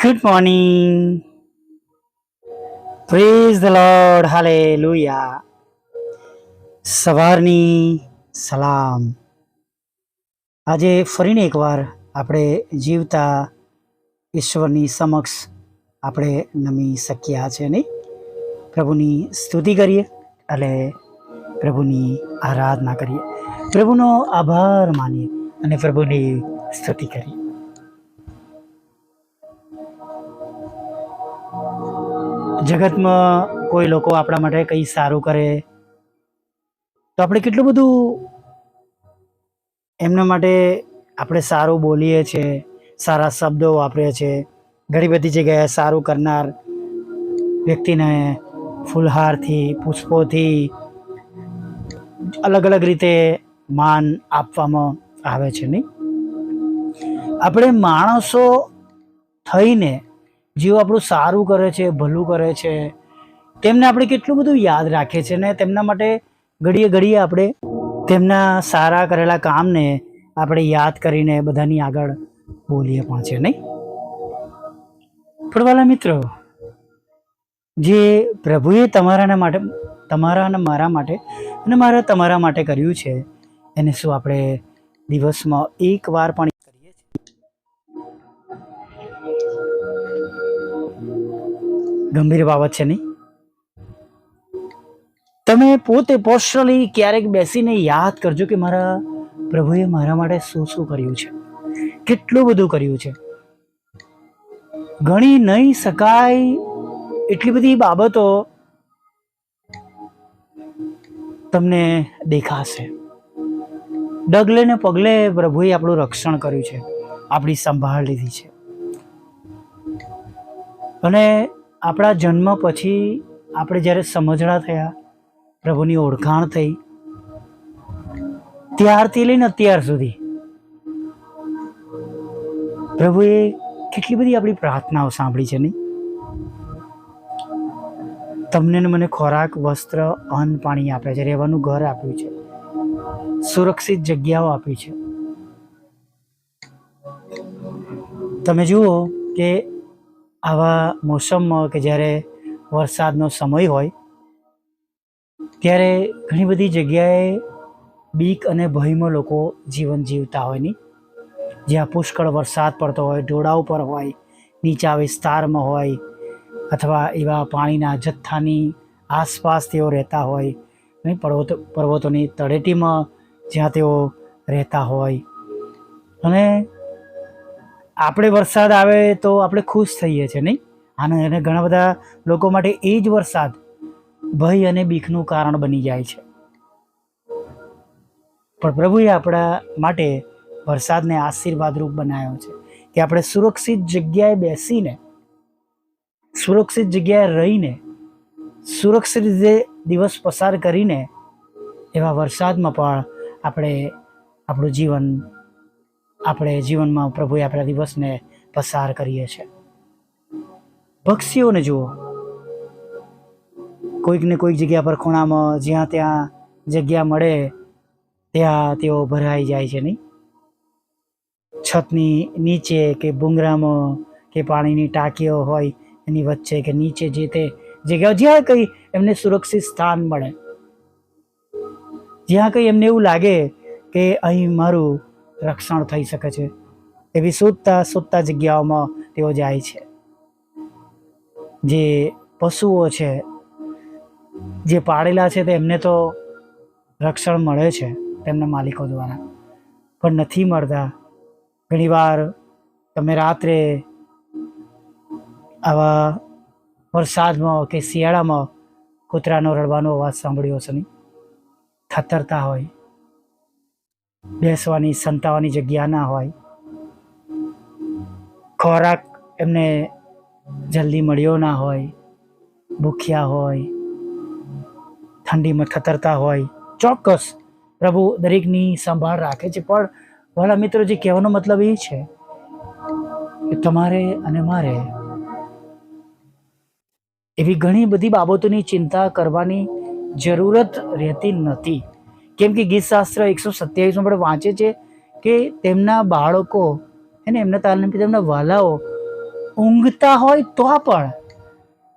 Good morning. Praise the lord. Hallelujah. સવારની સલામ. આજે ફરીને એકવાર આપણે જીવતા ઈશ્વરની સમક્ષ આપણે નમી શક્યા છે નહીં? પ્રભુની સ્તુતિ કરીએ અને પ્રભુની આરાધના કરીએ, પ્રભુનો આભાર માનીએ અને પ્રભુની સ્તુતિ કરીએ. જગતમાં કોઈ લોકો આપણા માટે કંઈ સારું કરે તો આપણે કેટલું બધું એમના માટે આપણે સારું બોલીએ છીએ, સારા શબ્દો વાપરીએ છીએ. ઘણી બધી જગ્યાએ સારું કરનાર વ્યક્તિને ફૂલહારથી, પુષ્પોથી, અલગ અલગ રીતે માન આપવામાં આવે છે નહીં? આપણે માણસો થઈને જેઓ આપણું સારું કરે છે, ભલું કરે છે, તેમને આપણે કેટલું બધું યાદ રાખીએ છીએ ને તેમના માટે ઘડીએ ઘડીએ આપણે તેમના સારા કરેલા કામને આપણે યાદ કરીને બધાની આગળ બોલીએ પણ છે નહીં? પણ વાલા મિત્રો, જે પ્રભુએ તમારા અને મારા માટે અને મારા તમારા માટે કર્યું છે એને શું આપણે દિવસમાં એક વાર પણ કરીએ છીએ? ગંભીર બાબત છે નહીં? તમે પોતે પર્સનલી ક્યારેક બેસીને યાદ કરજો કે મારા પ્રભુએ મારા માટે શું શું કર્યું છે, કેટલું બધું કર્યું છે. ગણી નહીં શકાય એટલી બધી બાબતો તમને દેખાશે. ડગલે ને પગલે પ્રભુએ આપણું રક્ષણ કર્યું છે, આપણી સંભાળ લીધી છે. અને આપણા જન્મ પછી આપણે જ્યારે સમજણા થયા, પ્રભુની ઓળખાણ થઈ, ત્યારથી લઈને અત્યાર સુધી પ્રભુએ કેટલી બધી આપણી પ્રાર્થનાઓ સાંભળી છે નહીં? તમને ને મને ખોરાક, વસ્ત્ર, અન્ન, પાણી આપ્યા છે, રહેવાનું ઘર આપ્યું છે, સુરક્ષિત જગ્યાઓ આપી છે. તમે જુઓ કે આવા મોસમમાં કે જ્યારે વરસાદનો સમય હોય ત્યારે ઘણી બધી જગ્યાએ બીક અને ભયમાં લોકો જીવન જીવતા હોય નહીં? જ્યાં પુષ્કળ વરસાદ પડતો હોય, ઢોળાવ પર હોય, નીચા વિસ્તારમાં હોય, અથવા એવા પાણીના જથ્થાની આસપાસ તેઓ રહેતા હોય નહીં? પર્વતોની તળેટીમાં જ્યાં તેઓ રહેતા હોય. અને આપણે વરસાદ આવે તો આપણે ખુશ થઈએ છીએ નહીં? અને ઘણા બધા લોકો માટે એ જ વરસાદ ભય અને બીકનું કારણ બની જાય છે. પણ પ્રભુએ આપણા માટે વરસાદને આશીર્વાદરૂપ બનાવ્યો છે કે આપણે સુરક્ષિત જગ્યાએ બેસીને, સુરક્ષિત જગ્યાએ રહીને, સુરક્ષિત રીતે દિવસ પસાર કરીને એવા વરસાદમાં પણ આપણે જીવનમાં પ્રભુએ આપણા દિવસને પસાર કરીએ છીએ. પક્ષીઓને જુઓ, કોઈક ને કોઈક જગ્યા પર ખૂણામાં જ્યાં ત્યાં જગ્યા મળે ત્યાં તેઓ ભરાઈ જાય છે નહીં? છતની નીચે કે ભૂંગરામાં કે પાણીની ટાંકીઓ હોય એની વચ્ચે કે નીચે જે તે જગ્યાઓ જ્યાં કંઈ એમને સુરક્ષિત સ્થાન મળે, જ્યાં કંઈ એમને એવું લાગે કે અહીં મારું રક્ષણ થઈ શકે છે, એવી શોધતા જગ્યાઓમાં તેઓ જાય છે. જે પશુઓ છે, જે પાળેલા છે, તેમને તો રક્ષણ મળે છે તેમના માલિકો દ્વારા, પણ નથી મળતા. ઘણીવાર તમે રાત્રે આવા વરસાદમાં કે શિયાળામાં કૂતરાનો રડવાનો અવાજ સાંભળ્યો છે નહીં? થતરતા હોય, બેસવાની, સંતાવાની જગ્યા ના હોય, ખોરાક એમને જલ્દી મળ્યો ના હોય, ભૂખ્યા હોય, ઠંડીમાં થતરતા હોય. ચોક્કસ પ્રભુ દરેકની સંભાળ રાખે છે. પણ વાલા મિત્રો, જે કહેવાનો મતલબ એ છે કે તમારે અને મારે એવી ઘણી બધી બાબતોની ચિંતા કરવાની જરૂરત રહેતી નથી. કેમ કે ગીતશાસ્ત્ર 127 આપણે વાંચે છે કે તેમના બાળકો એને એમના તાલને તેમના વાલાઓ ઊંઘતા હોય તો પણ,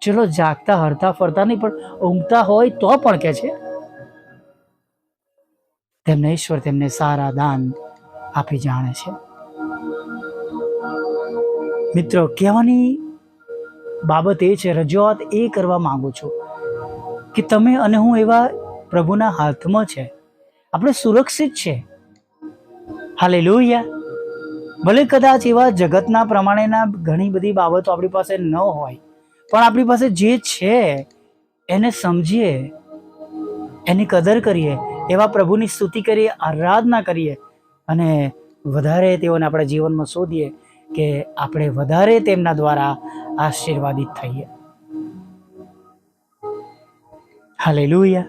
ચલો જાગતા હરતા ફરતા નહીં, પણ ઊંઘતા હોય તો પણ કે છે તેમને ઈશ્વર તેમને સારા દાન આપી જાણે છે. મિત્રો, કહેવાની બાબત એ છે, રજૂઆત એ કરવા માંગુ છું કે તમે અને હું એવા પ્રભુના હાથમાં છે, આપણે સુરક્ષિત છે. હાલેલુયા. ભલે કદાચ એવા જગતના પ્રમાણેના ઘણી બધી બાબતો આપણી પાસે ન હોય, પણ આપણી પાસે જે છે એને સમજીએ, એની કદર કરીએ, એવા પ્રભુની સ્તુતિ કરીએ, આરાધના કરીએ અને વધારે તેઓને આપણા જીવનમાં શોધીએ કે આપણે વધારે તેમના દ્વારા આશીર્વાદિત થઈએ. હાલેલુયા.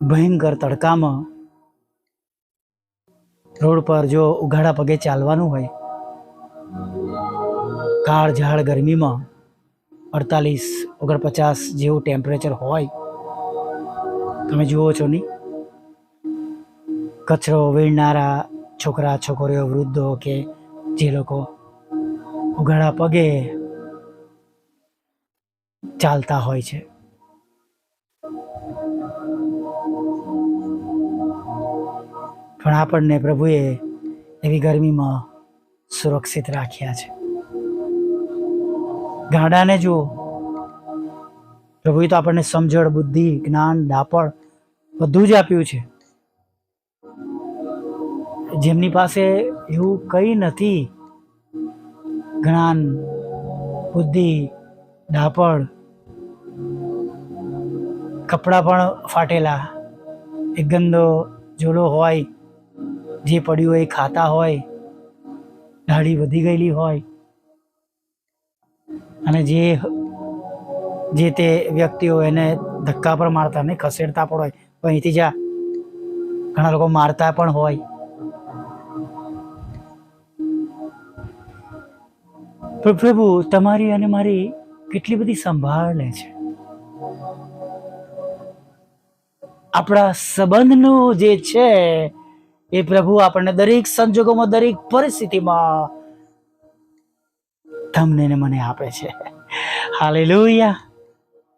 ભયંકર તડકામાં રોડ પર જો ઉઘાડા પગે ચાલવાનું હોય, કાળઝાળ ગરમીમાં 48-49 જેવું ટેમ્પરેચર હોય, તમે જુઓ છો નહીં, કચરો વીણનારા છોકરા છોકરીઓ, વૃદ્ધો કે જે લોકો ઉઘાડા પગે ચાલતા હોય છે. પણ આપણને પ્રભુએ એવી ગરમીમાં સુરક્ષિત રાખ્યા છે. ગાડાને જુઓ, પ્રભુએ તો આપણને સમજણ, બુદ્ધિ, જ્ઞાન, દાપણ બધું જ આપ્યું છે. જેમની પાસે એવું કંઈ નથી, જ્ઞાન, બુદ્ધિ, દાપણ, કપડાં પણ ફાટેલા, એક ગંદો ઝોલો હોય, જે પડ્યું હોય એ ખાતા હોય, દાઢી વધી ગયેલી હોય, અને જે તે વ્યક્તિઓ એને ધક્કા પર મારતા નહીં, ખસેડતા પણ હોય, પણ અહીંથી જા, ઘણા લોકો મારતા પણ હોય. પણ પ્રભુ તમારી અને મારી કેટલી બધી સંભાળ લે છે. આપણા સંબંધનું જે છે એ પ્રભુ આપણને દરેક સંજોગોમાં, દરેક પરિસ્થિતિમાં તમને ને મને આપે છે. હાલેલુયા.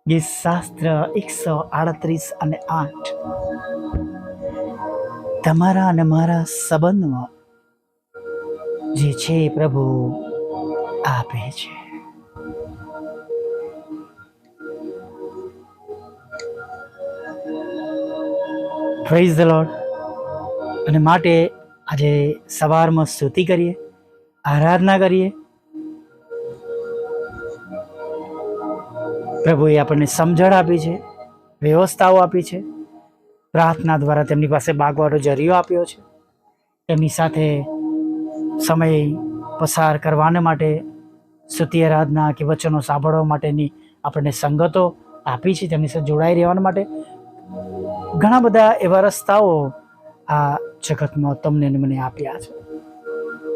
ગીત શાસ્ત્ર 138 અને 8. તમારા અને મારા સંબંધમાં જે છે એ પ્રભુ આપે છે. Praise the lord. અને માટે આજે સવારમાં સ્તુતિ કરીએ, આરાધના કરીએ. પ્રભુએ આપણને સમજણ આપી છે, વ્યવસ્થાઓ આપી છે, પ્રાર્થના દ્વારા તેમની પાસે માગવાનો જરિયો આપ્યો છે, તેમની સાથે સમય પસાર કરવાને માટે, સ્તુતિ આરાધના કે વચનો સાંભળવા માટેની આપણને સંગતો આપી છે, તેમની સાથે જોડાઈ રહેવા માટે ઘણા બધા એવા રસ્તાઓ આ જગતમાં તમને ને મને આપ્યા છે.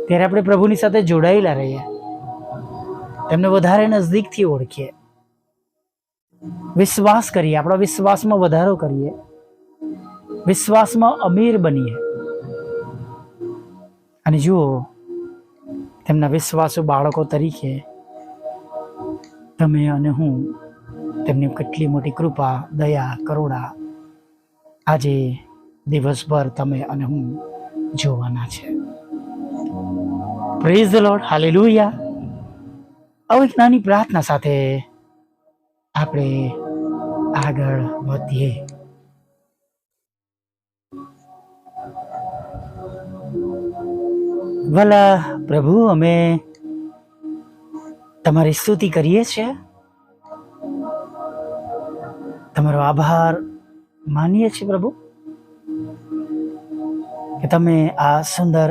ત્યારે આપણે પ્રભુની સાથે જોડાયેલા રહીએ, તેમને વધારે નજદીકથી ઓળખીએ, વિશ્વાસ કરીએ, આપણા વિશ્વાસમાં વધારો કરીએ, વિશ્વાસમાં અમીર બનીએ. અને જુઓ, તેમના વિશ્વાસુ બાળકો તરીકે તમે અને હું તેમની કેટલી મોટી કૃપા, દયા, કરુણા આજે દિવસભર તમે અને હું જોવાના છે. Praise the lord. હાલેલુયા. હવે એક નાની પ્રાર્થના સાથે આપણે આગળ વધીએ. ભલા પ્રભુ, અમે તમારી સ્તુતિ કરીએ છીએ, તમારો આભાર માનીએ છીએ પ્રભુ કે તમે આ સુંદર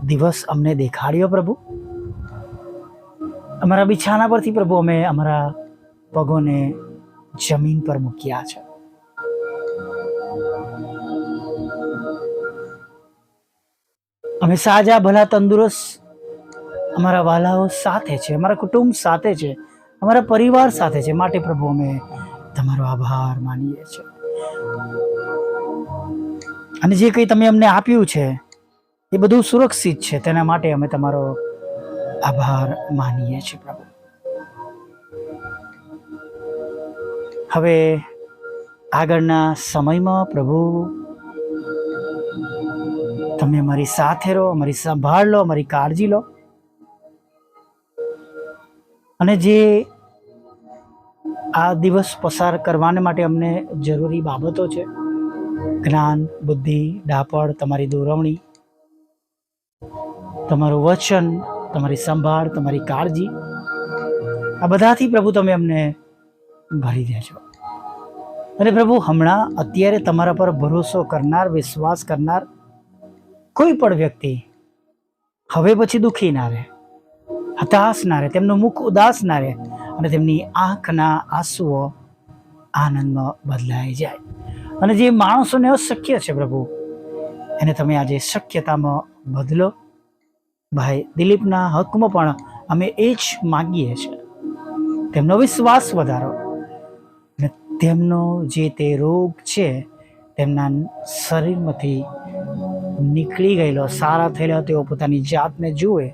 દિવસ અમને દેખાડ્યો. પ્રભુ, અમારા બિછાના પરથી પ્રભુ અમે અમારા પગોને જમીન પર મૂક્યા છે. અમે સાજા, ભલા, તંદુરસ્ત અમારા વાલાઓ સાથે છે, અમારા કુટુંબ સાથે છે, અમારા પરિવાર સાથે છે. માટે પ્રભુ અમે તમારો આભાર માનીએ છીએ. અને જે કંઈ તમે અમને આપ્યું છે એ બધું સુરક્ષિત છે. તેના માટે અમે તમારો આભાર માનીએ છીએ પ્રભુ. હવે આગળના સમયમાં પ્રભુ તમે અમારી સાથે રહો, અમારી સંભાળ લો, અમારી કાળજી લો. અને જે આ દિવસ પસાર કરવાને માટે અમને જરૂરી બાબતો છે, જ્ઞાન, બુદ્ધિ, ડાપણ, તમારી દોરવણી, તમારું વચન, તમારી સંભાળ, તમારી કાળજી, આ બધાથી પ્રભુ તમે અમને ભરી દેજો. અને પ્રભુ હમણાં અત્યારે તમારા પર ભરોસો કરનાર, વિશ્વાસ કરનાર કોઈ પણ વ્યક્તિ હવે પછી દુઃખી ના રહે, હતાશ ના રહે, તેમનું મુખ ઉદાસ ના રહે અને તેમની આંખના આંસુઓ આનંદમાં બદલાઈ જાય. અને જે માણસોને અશક્ય છે પ્રભુ, એને તમે આજે શક્યતામાં બદલો. ભાઈ દિલીપના હકમાં પણ અમે એ જ માગીએ છીએ. તેમનો વિશ્વાસ વધારો અને તેમનો જે તે રોગ છે તેમના શરીરમાંથી નીકળી ગયેલો, સારા થયેલા તેઓ પોતાની જાતને જુએ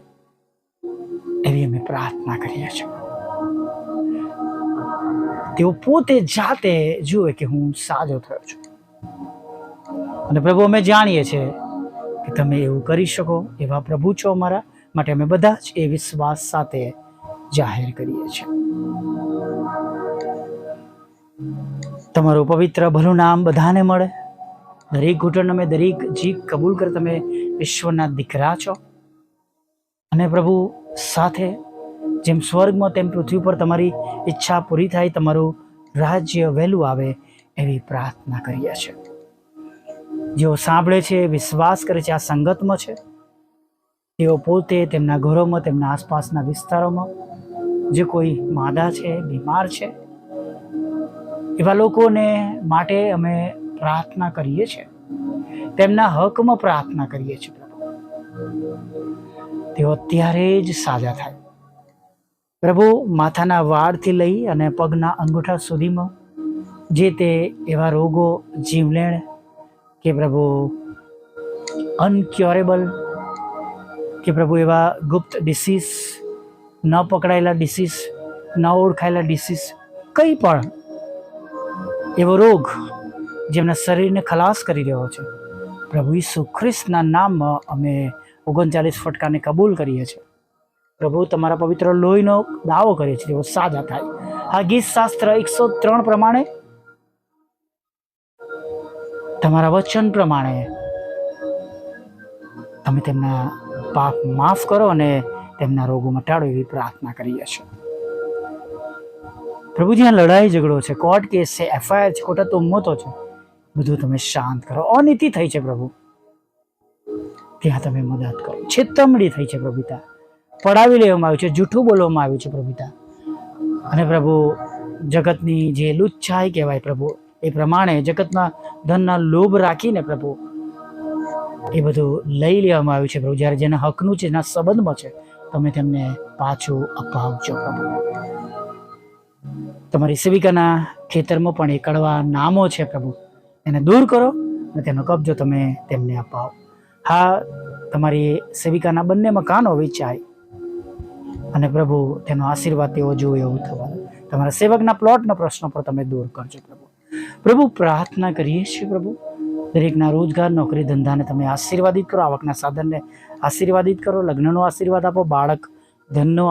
એવી અમે પ્રાર્થના કરીએ છીએ. તેઓ પોતે જાતે જુએ કે હું સાજો થયો છું. અને પ્રભુ અમે જાણીએ છીએ કે તમે એવું કરી શકો એવા પ્રભુ છો અમારા માટે. અમે બધા જ એ વિશ્વાસ સાથે જાહેર કરીએ છીએ. તમારું પવિત્ર ભલું નામ બધાને મળે. દરેક ઘૂંટણ અમે દરેક જીભ કબૂલ કરે તમે ઈશ્વરના દીકરા છો. અને પ્રભુ સાથે જેમ સ્વર્ગમાં તેમ પૃથ્વી પર તમારી ઈચ્છા પૂરી થાય, તમારું રાજ્ય વહેલું આવે એવી પ્રાર્થના કરીએ છીએ. જેઓ સાંભળે છે, વિશ્વાસ કરે છે, આ સંગતમાં છે, તેઓ પોતે તેમના ઘરોમાં, તેમના આસપાસના વિસ્તારોમાં જે કોઈ માદા છે, બીમાર છે, એવા લોકોને માટે અમે પ્રાર્થના કરીએ છીએ. તેમના હકમાં પ્રાર્થના કરીએ છીએ પ્રભુ. તેઓ અત્યારે જ સાજા થાય. પ્રભુ માથાના વાળથી લઈ અને પગના અંગૂઠા સુધીમાં જે તે એવા રોગો, જીવલેણ કે પ્રભુ અનક્યોરેબલ કે પ્રભુ એવા ગુપ્ત ડિસીઝ, ન પકડાયેલા ડિસીઝ, ન ઓળખાયેલા ડિસીઝ, કંઈ પણ એવો રોગ જેમના શરીરને ખલાસ કરી રહ્યો છે, પ્રભુ ઈસુ ખ્રિસ્તના નામમાં અમે 39 ફટકાને કબૂલ કરીએ છીએ. પ્રભુ તમારા પવિત્ર લોહીનો દાવો કરીએ છીએ તેઓ સાજા થાય. આ ગીત શાસ્ત્ર 103 પ્રમાણે, તમારા વચન પ્રમાણે તમે તેમના પાપ માફ કરો અને તેમના રોગો મટાડો એવી પ્રાર્થના કરીએ છીએ. પ્રભુ જ્યાં લડાઈ ઝઘડો છે, કોર્ટ કેસ છે, FIR છે, ખોટા તોમતો છે, બધું તમે શાંત કરો. અનીતિ થઈ છે પ્રભુ, ત્યાં તમે મદદ કરો. છેતરમણી થઈ છે પ્રભુ, ત્યાં પડાવી લેવામાં આવ્યું છે, જૂઠું બોલવામાં આવ્યું છે પ્રભુ. અને પ્રભુ જગતની જે લુચ્છાઈ કહેવાય પ્રભુ, એ પ્રમાણે જગતના ધનના લોભ રાખીને પ્રભુ એ બધું લઈ લેવામાં આવ્યું છે પ્રભુ. જ્યારે જેના હકનું છે, જેના સંબંધમાં છે, તમે તેમને પાછું અપાવજો પ્રભુ. તમારી સેવિકાના ખેતરમાં પણ એ કડવા નામો છે પ્રભુ, એને દૂર કરો અને તેનો કબજો તમે તેમને અપાવો. હા, તમારી સેવિકાના બંને મકાનો વેચાય અને પ્રભુ તેનો આશીર્વાદ તેઓ જોવે એવું થવા. તમારા સેવકના પ્લોટનો પ્રશ્ન પણ તમે દૂર કરજો પ્રભુ. પ્રભુ પ્રાર્થના કરીએ છીએ પ્રભુ, દરેકના રોજગાર, નોકરી, ધંધાને તમે આશીર્વાદિત કરો. આવકના સાધનને આશીર્વાદિત કરો. લગ્નનો આશીર્વાદ આપો. બાળક ધનનો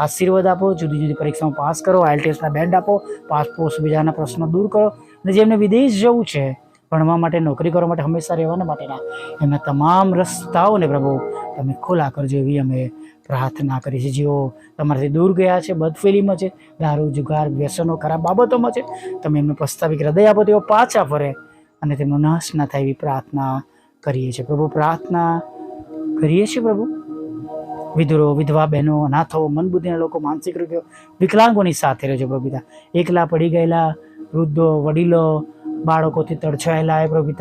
આશીર્વાદ આપો. જુદી જુદી પરીક્ષામાં પાસ કરો. IELTSના બેન્ડ આપો. પાસપોર્ટ બીજાના પ્રશ્નો દૂર કરો. અને જેમને વિદેશ જવું છે, ભણવા માટે, નોકરી કરવા માટે, હંમેશા રહેવાના માટેના એમના તમામ રસ્તાઓને પ્રભુ તમે ખુલ્લા કરજો એવી અમે પ્રાર્થના કરી છે. જેઓ તમારાથી દૂર ગયા છે, બદફેલીમાં છે, દારૂ, જુગાર, વ્યસનો, ખરાબ બાબતોમાં છે, તમે એમને પસ્તાવી હૃદય આપો, તેઓ પાછા ફરે અને તેમનો નાશ ના થાય એવી પ્રાર્થના કરીએ છીએ પ્રભુ. પ્રાર્થના કરીએ છીએ પ્રભુ, વિધુરો, વિધવા બહેનો, અનાથો, મનબુદ્ધિના લોકો, માનસિક રોગીઓ, વિકલાંગોની સાથે રહેજો પ્રભુ. એકલા પડી ગયેલા વૃદ્ધો, વડીલો, બાળકોથી તડછાયેલા પ્રભુ,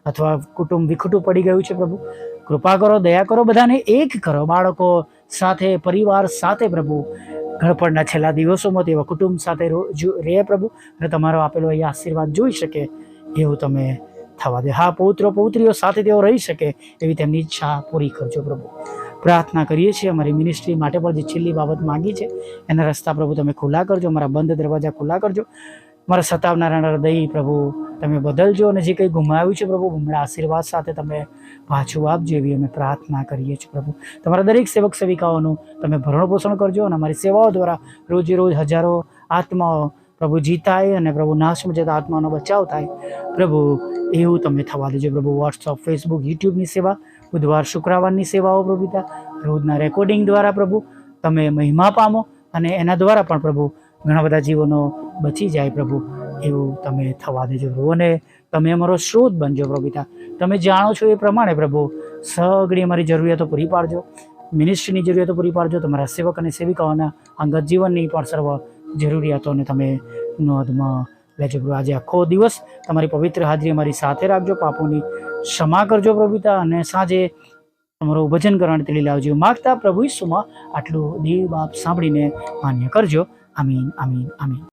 અથવા કુટુંબ વિખૂટું પડી ગયું છે પ્રભુ, કૃપા કરો, દયા કરો, બધાને એક કરો. બાળકો સાથે, પરિવાર સાથે પ્રભુ, ઘડપણના છેલ્લા દિવસોમાં તેવા કુટુંબ સાથે રહે પ્રભુ, અને તમારો આપેલો એ આશીર્વાદ જોઈ શકે એવું તમે થવા દે. હા, પૌત્રો પૌત્રીઓ સાથે તેઓ રહી શકે એવી તેમની ઈચ્છા પૂરી કરજો પ્રભુ. પ્રાર્થના કરીએ છીએ અમારી મિનિસ્ટ્રી માટે પણ જે છેલ્લી બાબત માંગી છે એના રસ્તા પ્રભુ તમે ખુલ્લા કરજો, અમારા બંધ દરવાજા ખુલ્લા કરજો. મારા સતાવનારા હૃદય પ્રભુ તમે બદલજો, અને જે કંઈ ગુમાવ્યું છે પ્રભુ બમણા આશીર્વાદ સાથે તમે પાછું આપજો એવી અમે પ્રાર્થના કરીએ છીએ પ્રભુ. તમારા દરેક સેવક સેવિકાઓનું તમે ભરણ પોષણ કરજો, અને અમારી સેવાઓ દ્વારા રોજે રોજ હજારો આત્માઓ પ્રભુ જીતાય, અને પ્રભુ નાશમાં જતા આત્માનો બચાવ થાય પ્રભુ, એવું તમે થવા દેજો પ્રભુ. વોટ્સઅપ, ફેસબુક, યુટ્યુબની સેવા, બુધવાર શુક્રવારની સેવાઓ પ્રભુ પિતા, રોજના રેકોર્ડિંગ દ્વારા પ્રભુ તમે મહિમા પામો, અને એના દ્વારા પણ પ્રભુ ઘણા બધા જીવનો બચી જાય પ્રભુ, એવું તમે થવા દેજો પ્રભુ. અને તમે અમારો સ્ત્રોત બનજો પ્રભુ પિતા. તમે જાણો છો એ પ્રમાણે પ્રભુ સગળી અમારી જરૂરિયાતો પૂરી પાડજો, મિનિસ્ટ્રીની જરૂરિયાતો પૂરી પાડજો, તમારા સેવક અને સેવિકાઓના અંગત જીવનની પણ સર્વ જરૂરિયાતોને તમે નોંધમાં લેજો પ્રભુ. આજે આખો દિવસ તમારી પવિત્ર હાજરી અમારી સાથે રાખજો, પાપોની ક્ષમા કરજો પ્રભુ પિતા, અને સાંજે તમારું ભજન કરવાની તેલી લાવજો માગતા પ્રભુ ઈસુમાં આટલું દેવ બાપ સાંભળીને માન્ય કરજો. આમીન, આમીન, આમીન.